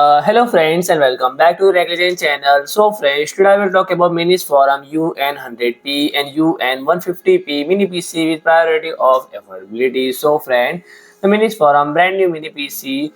Hello friends and welcome back to Regulation channel. So friends, today I will talk about Minisforum UN100P and UN150P mini PC with priority of affordability. So friend, the Minisforum brand new mini PC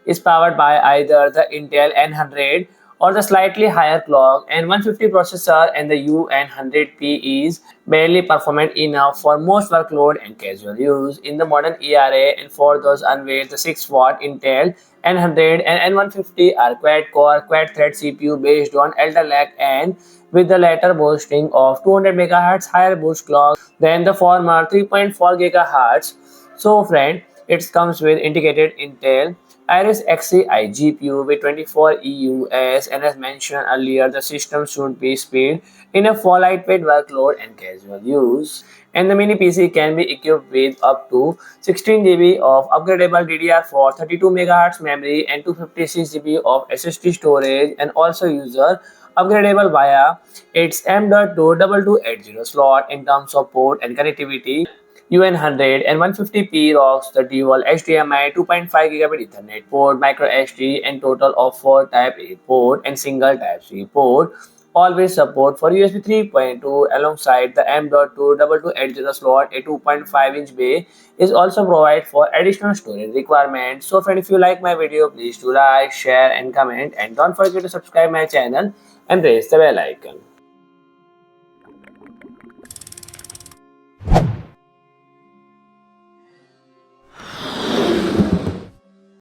is powered by either the Intel N100 or the slightly higher clock N150 processor, and the UN100P is barely performant enough for most workload and casual use in the modern era. And for those unveiled, the 6-watt Intel N100 and N150 are quad-core, quad-thread CPU based on Alder Lake-N, with the latter boasting of 200 MHz higher boost clock than the former 3.4 GHz. So friend, it comes with integrated Intel Iris Xe iGPU with 24 EUS, and as mentioned earlier, the system should be speed enough for lightweight workload and casual use. And the mini PC can be equipped with up to 16 GB of upgradable DDR4, 32 MHz memory, and 256 GB of SSD storage, and also user upgradable via its M.22280 slot. In terms of port and connectivity, UN100 and 150P rocks the dual HDMI 2.5 gigabit Ethernet port, microSD, and total of 4 Type A port and single Type C port. Always support for USB 3.2 alongside the M.22280 slot. A 2.5-inch bay is also provided for additional storage requirements. So friend, if you like my video, please do like, share and comment, and don't forget to subscribe my channel and press the bell icon.